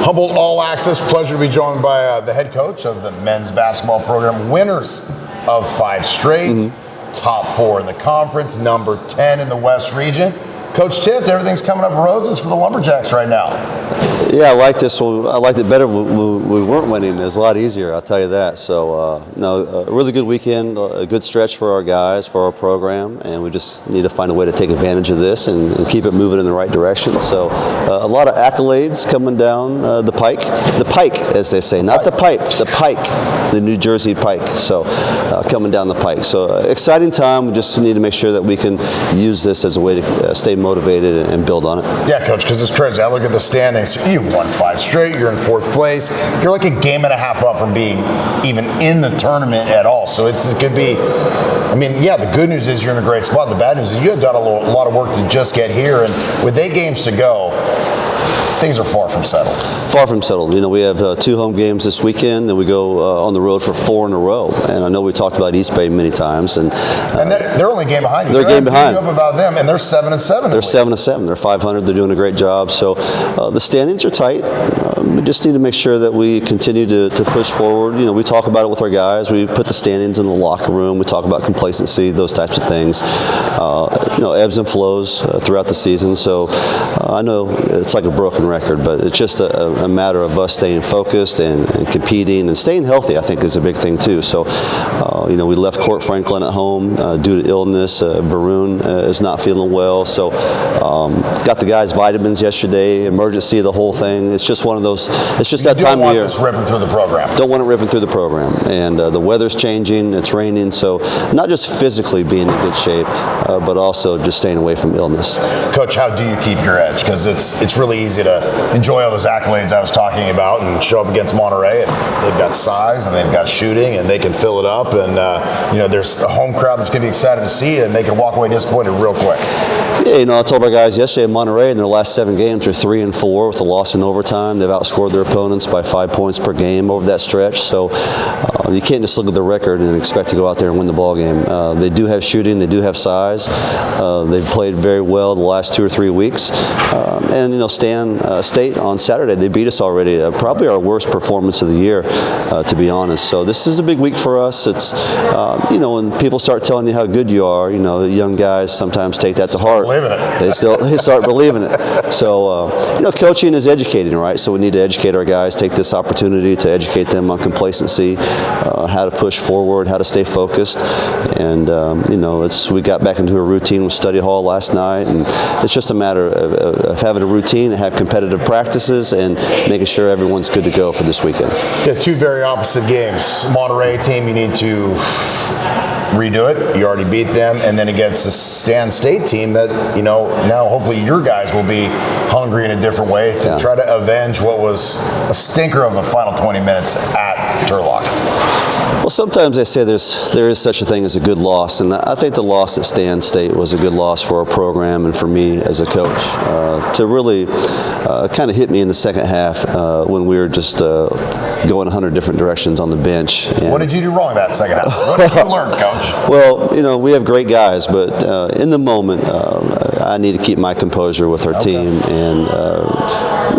Humboldt All-Axess, pleasure to be joined by the head coach of the men's basketball program, winners of 5 straight, top 4 in the conference, number 10 in the West region. Coach Tifft, everything's coming up roses for the Lumberjacks right now. Yeah, I like this one. I liked it better when we weren't winning. It was a lot easier, I'll tell you that. So, a really good weekend, a good stretch for our guys, for our program, and we just need to find a way to take advantage of this and keep it moving in the right direction. So, a lot of accolades coming down the pike, as they say, not the pipe, the pike, the New Jersey pike. So, coming down the pike. So, exciting time. We just need to make sure that we can use this as a way to stay motivated and build on it. Yeah, Coach, because it's crazy. I look at the standings. You've won 5 straight. You're in 4th place. You're like a game and a half up from being even in the tournament at all. So it could be, I mean, yeah, the good news is you're in a great spot. The bad news is you have done a lot of work to just get here. And with 8 games to go, things are far from settled. Far from settled. You know, we have 2 home games this weekend, then we go on the road for 4 in a row. And I know we talked about East Bay many times, and they're only a game behind you. They're a game behind. Up about them, and they're 7-7. They're 7-7. They're 500. They're doing a great job. So the standings are tight. We just need to make sure that we continue to push forward. You know, we talk about it with our guys. We put the standings in the locker room. We talk about complacency, those types of things. You know, ebbs and flows throughout the season. So I know it's like a broken record, but it's just a matter of us staying focused and competing and staying healthy, I think, is a big thing too. So, you know, we left Court Franklin at home due to illness. Baroon is not feeling well. So got the guys vitamins yesterday, emergency, the whole thing. It's just one of those, it's just that time of year. Don't want this ripping through the program. Don't want it ripping through the program. And the weather's changing, it's raining. So not just physically being in good shape, but also just staying away from illness. Coach, how do you keep your edge? Because it's really easy to enjoy all those accolades I was talking about and show up against Monterey, and they've got size and they've got shooting and they can fill it up, and you know, there's a home crowd that's going to be excited to see it, and they can walk away disappointed real quick. Yeah, you know, I told our guys yesterday in Monterey in their last 7 games they're 3-4 with a loss in overtime. They've outscored their opponents by 5 points per game over that stretch. So you can't just look at the record and expect to go out there and win the ball game. They do have shooting, they do have size. They've played very well the last 2 or 3 weeks. And you know, State on Saturday, they beat us already. Probably our worst performance of the year, to be honest. So this is a big week for us. It's you know, when people start telling you how good you are, you know, the young guys sometimes take that to heart. Believing it. They start believing it. So you know, coaching is educating, right? So we need to educate our guys. Take this opportunity to educate them on complacency, how to push forward, how to stay focused, and you know, we got back into a routine with study hall last night, and it's just a matter of having a routine and have competitive practices and making sure everyone's good to go for this weekend. Yeah, 2 very opposite games. Monterey team, you need to redo it. You already beat them, and then against the State team that, you know, now hopefully your guys will be hungry in a different way to try to avenge what was a stinker of a final 20 minutes at Turlock. Well, sometimes they say there is such a thing as a good loss, and I think the loss at State was a good loss for our program and for me as a coach. To really kind of hit me in the second half when we were just going 100 different directions on the bench. And what did you do wrong that second half? What did you learn, Coach? Well, you know, we have great guys, but in the moment, I need to keep my composure with our team and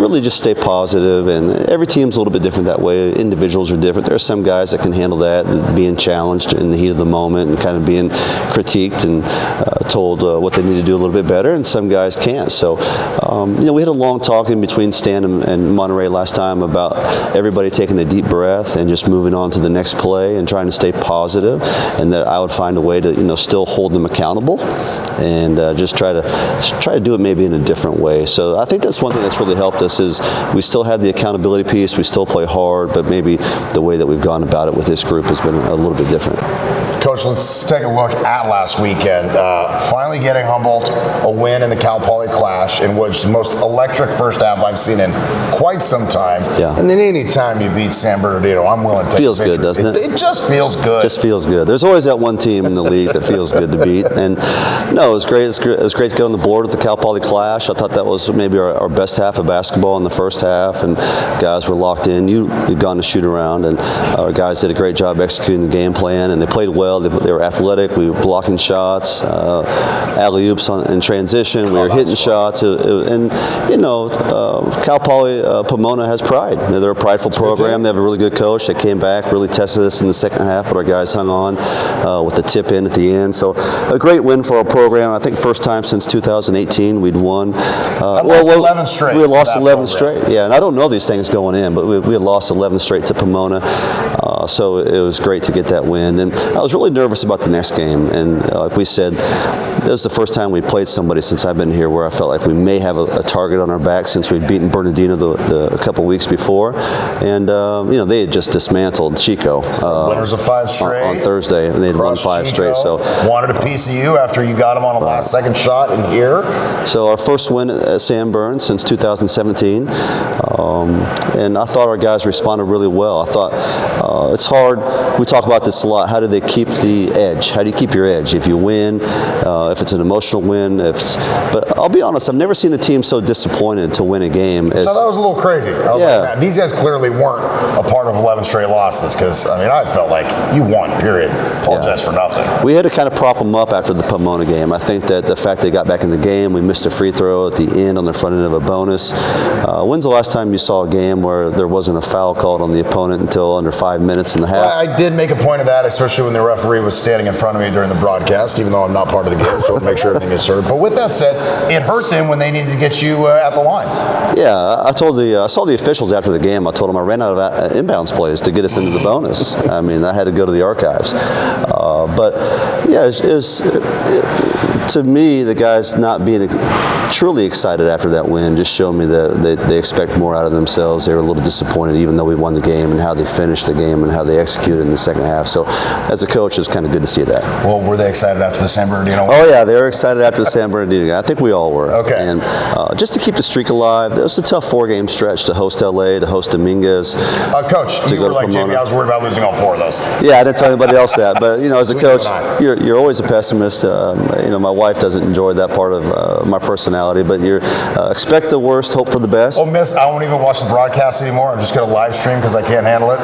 really just stay positive. And every team's a little bit different that way. Individuals are different. There are some guys that can handle that, being challenged in the heat of the moment and kind of being critiqued and told what they need to do a little bit better, and some guys can't. So, you know, we had a long talk in between Stan and Monterey last time about everybody taking a deep breath and just moving on to the next play and trying to stay positive, and that I would find a way to, you know, still hold them accountable and just try to do it maybe in a different way. So I think that's one thing that's really helped us is we still have the accountability piece, we still play hard, but maybe the way that we've gone about it with this group has been a little bit different. Coach, let's take a look at last weekend. Finally getting Humboldt a win in the Cal Poly Clash, in which the most electric first half I've seen in quite some time. Yeah. And then any time you beat San Bernardino, I'm willing to take feels the good, doesn't it? It just feels good. Just feels good. There's always that one team in the league that feels good to beat. And no, it was great. It was great to get on the board with the Cal Poly Clash. I thought that was maybe our best half of basketball in the first half, and guys were locked in. You'd gone to shoot around, and our guys did a great job executing the game plan, and they played well. well. They were athletic. We were blocking shots, alley-oops in transition. We were hitting shots. And, you know, Cal Poly Pomona has pride. You know, they're a prideful program. They have a really good coach. They came back, really tested us in the second half, but our guys hung on with the tip in at the end. So a great win for our program. I think first time since 2018 we'd won. Lost 11 straight. We had lost 11 straight. Yeah, and I don't know these things going in, but we had lost 11 straight to Pomona. So it was great to get that win. And I was really nervous about the next game. And like we said, this was the first time we played somebody since I've been here where I felt like we may have a target on our back since we'd beaten Bernardino a couple weeks before. And, you know, they had just dismantled Chico. Winners of 5 straight. On Thursday, and they'd won 5 straight. So wanted a piece of you after you got them on a last-second shot in here. So our first win at San Bern since 2017. And I thought our guys responded really well. I thought it's hard. We talk about this a lot. How do they keep the edge? How do you keep your edge? If you win, if it's an emotional win. But I'll be honest, I've never seen a team so disappointed to win a game. So that was a little crazy. I was like, man, these guys clearly weren't a part of 11 straight losses because, I mean, I felt like you won, period. Apologize for nothing. We had to kind of prop them up after the Pomona game. I think that the fact they got back in the game, we missed a free throw at the end on the front end of a bonus. When's the last time you saw a game where there wasn't a foul called on the opponent until under 5 minutes and a half? I did make a point of that, especially when the referee was standing in front of me during the broadcast, even though I'm not part of the game, so I'll make sure everything is served. But with that said, it hurt them when they needed to get you at the line. Yeah, I saw the officials after the game. I told them I ran out of inbounds plays to get us into the bonus. I mean, I had to go to the archives. But yeah, to me, the guys not being truly excited after that win just showed me that they expect more out of themselves. They were a little disappointed, even though we won the game, and how they finished the game and how they executed in the second half. So, as a coach, it was kind of good to see that. Well, were they excited after the San Bernardino win? Oh yeah, they were excited after the San Bernardino game. I think we all were. Okay. And just to keep the streak alive, it was a tough 4-game stretch to host LA, to host Dominguez. Coach, you were like Jamie. I was worried about losing all 4 of those. Yeah, I didn't tell anybody else that. But you know, as a coach, you're always a pessimist. You know, my wife doesn't enjoy that part of my personality, but you expect the worst, hope for the best. Oh, miss, I won't even watch the broadcast anymore. I'm just going to live stream because I can't handle it.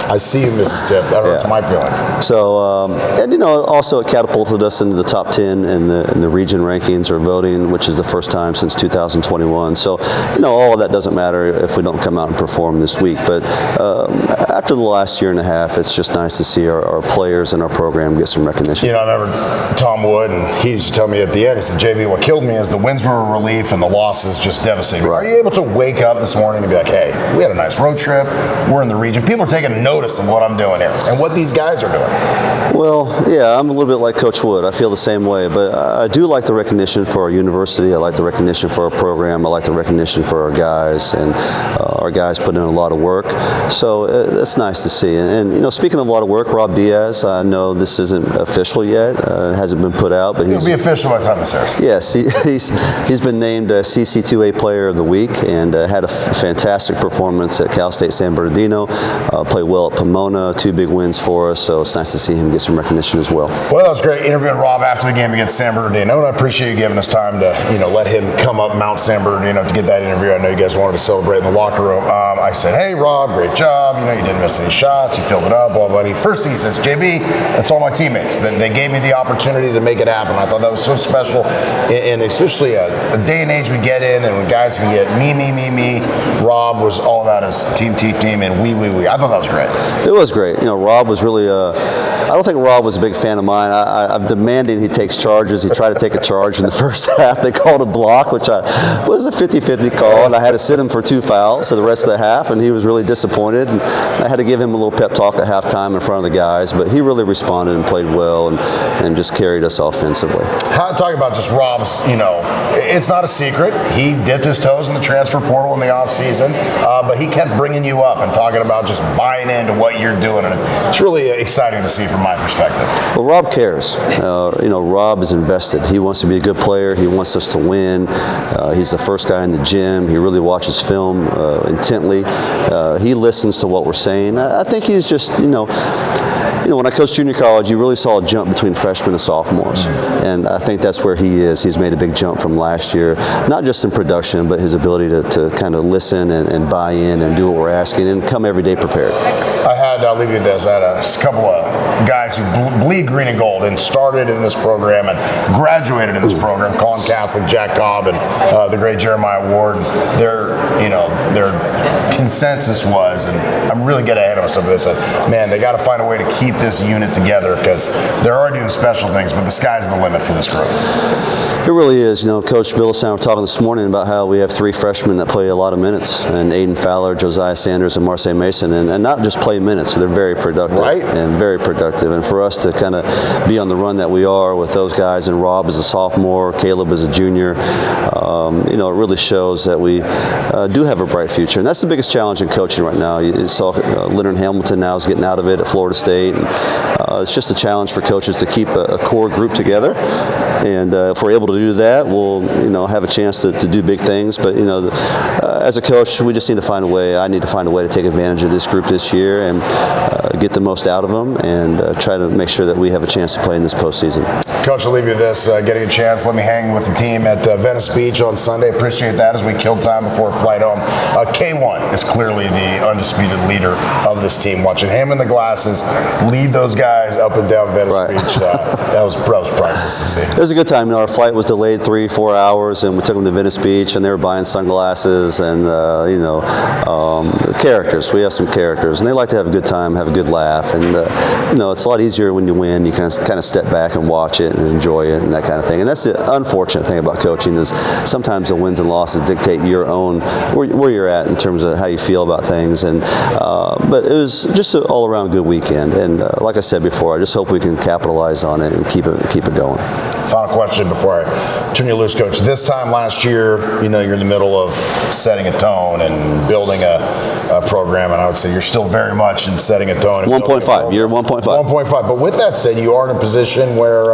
I see you, Mrs. Tifft. That hurts my feelings. So, and you know, also it catapulted us into the top 10 in the region rankings or voting, which is the first time since 2021. So, you know, all of that doesn't matter if we don't come out and perform this week. But after the last year and a half, it's just nice to see our players and our program get some recognition. You know, I remember Tom Wood, and he used to tell me at the end, he said, JB, what killed me is the wins were a relief and the losses just devastating. Right. Are you able to wake up this morning and be like, hey, we had a nice road trip, we're in the region, people are taking notice of what I'm doing here and what these guys are doing? Well, yeah, I'm a little bit like Coach Wood. I feel the same way, but I do like the recognition for our university. I like the recognition for our program. I like the recognition for our guys, and our guys put in a lot of work. So it's nice to see. And you know, speaking of a lot of work, Rob Diaz, I know this isn't official yet. It hasn't been put out, but it'll be official by the time this airs. Yes, he's been named CC2A Player of the Week and had a fantastic performance at Cal State San Bernardino. Played well at Pomona, 2 big wins for us. So it's nice to see him get some recognition as well. Well, that was great interviewing Rob after the game against San Bernardino, and I appreciate you giving us time to, you know, let him come up Mount San Bernardino to get that interview. I know you guys wanted to celebrate in the locker room. I said, hey, Rob, great job. You know, you didn't miss any shots. You filled it up, blah, blah, blah. First thing he says, JB, that's all my teammates. They gave me the opportunity to make it happen. I thought that was so special, and especially a day and age we get in, and when guys can get me. Rob was all about his team, and we. I thought that was great. It was great. You know, Rob was really, I don't think Rob was a big fan of mine. I'm demanding he takes charges. He tried to take a charge in the first half. They called a block, which was a 50-50 call, and I had to sit him for 2 fouls for the rest of the half, and he was really disappointed. And I had to give him a little pep talk at halftime in front of the guys, but he really responded and played well and just carried us offensively. Talking about just Rob's, you know, it's not a secret. He dipped his toes in the transfer portal in the offseason, but he kept bringing you up and talking about just buying into what you're doing, and it's really exciting to see from my perspective. Well, Rob cares. You know, Rob is invested. He wants to be a good player. He wants us to win. He's the first guy in the gym. He really watches film intently. He listens to what we're saying. I think he's just, you know, when I coached junior college, you really saw a jump between freshmen and sophomores. And I think that's where he is. He's made a big jump from last year, not just in production, but his ability to kind of listen and buy in and do what we're asking and come every day prepared. I'll leave you with this. I had a couple of guys who bleed green and gold and started in this program and graduated in this program, Colin Caslick, Jack Cobb, and the great Jeremiah Ward. Their consensus was, and I'm really getting ahead of myself, they said, man, they got to find a way to keep this unit together because they're already doing special things, but the sky's the limit for this group. It really is. Coach Billups and I were talking this morning about how we have 3 freshmen that play a lot of minutes, and Aiden Fowler, Josiah Sanders, and Marseille Mason, and not just play minutes, so they're very productive. Right. And very productive. And for us to kind of be on the run that we are with those guys, and Rob as a sophomore, Caleb as a junior, it really shows that we do have a bright future. And that's the biggest challenge in coaching right now. You saw Leonard Hamilton now is getting out of it at Florida State. And, it's just a challenge for coaches to keep a core group together. And if we're able to do that, we'll have a chance to do big things. But as a coach, we just need to find a way. I need to find a way to take advantage of this group this year and get the most out of them and try to make sure that we have a chance to play in this postseason. Coach, I'll leave you with this. Getting a chance, let me hang with the team at Venice Beach on Sunday. Appreciate that as we killed time before flight home. K1 is clearly the undisputed leader of this team. Watching him in the glasses lead those guys up and down Venice Beach, that was priceless to see. It was a good time. Our flight was delayed 3-4 hours, and we took them to Venice Beach, and they were buying sunglasses and characters. We have some characters, and they like to have a good time, have a good laugh, and it's a lot easier when you win. You kind of step back and watch it and enjoy it and that kind of thing. And that's the unfortunate thing about coaching is sometimes the wins and losses dictate your own where you're at in terms of how you feel about things. And but it was just an all-around good weekend. And like I said before, I just hope we can capitalize on it and keep it going. Final question before I turn you loose, Coach. This time last year, you're in the middle of setting a tone and building a program, and I would say you're still very much in setting a tone. 1.5. You're 1.5. 1.5. But with that said, you are in a position where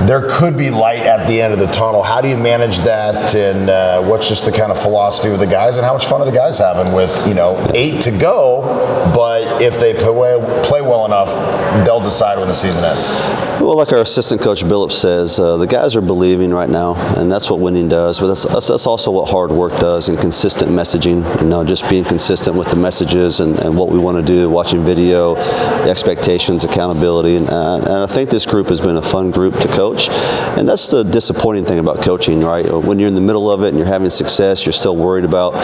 there could be light at the end of the tunnel. How do you manage that, and what's just the kind of philosophy with the guys, and how much fun are the guys having with 8 to go, but if they play well enough, they'll decide when the season ends? Well, like our assistant coach Billups says, the guys are believing right now, and that's what winning does, but that's also what hard work does, and consistent messaging, just being consistent with the messages and what we want to do, watching video, expectations, accountability, and I think this group has been a fun group to coach. And that's the disappointing thing about coaching, right? When you're in the middle of it and you're having success, you're still worried about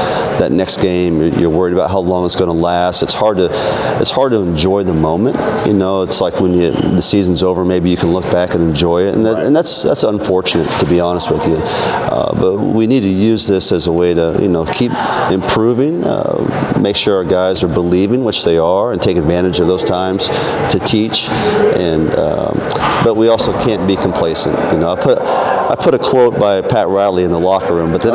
that next game. You're worried about how long it's going to last. It's hard to enjoy the moment. It's like when the season's over, maybe you can look back and enjoy it, and that's unfortunate, to be honest with you. But we need to use this as a way to keep improving, make sure our guys are believing, which they are, and take advantage of those times to teach. And but we also can't be complacent. I put a quote by Pat Riley in the locker room, but then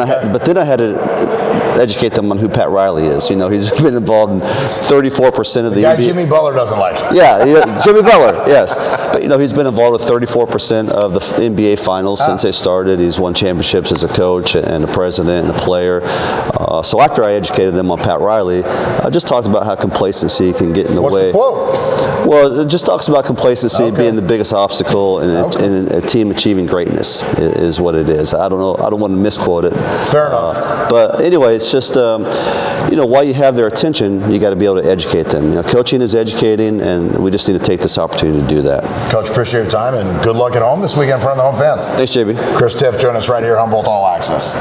I had to educate them on who Pat Riley is. He's been involved in 34% of the guy NBA. Jimmy Butler doesn't like. Yeah, Jimmy Butler, yes. But he's been involved with 34% of the NBA finals since they started. He's won championships as a coach and a president and a player. So after I educated them on Pat Riley, I just talked about how complacency can get in the way. What's the quote? Well, it just talks about complacency being the biggest obstacle in a team achieving greatness is what it is. I don't know. I don't want to misquote it. Fair enough. But anyway, it's just while you have their attention, you got to be able to educate them. Coaching is educating, and we just need to take this opportunity to do that. Coach, appreciate your time, and good luck at home this weekend in front of the home fans. Thanks, JB. Chris Tifft joining us right here, Humboldt All-Axess.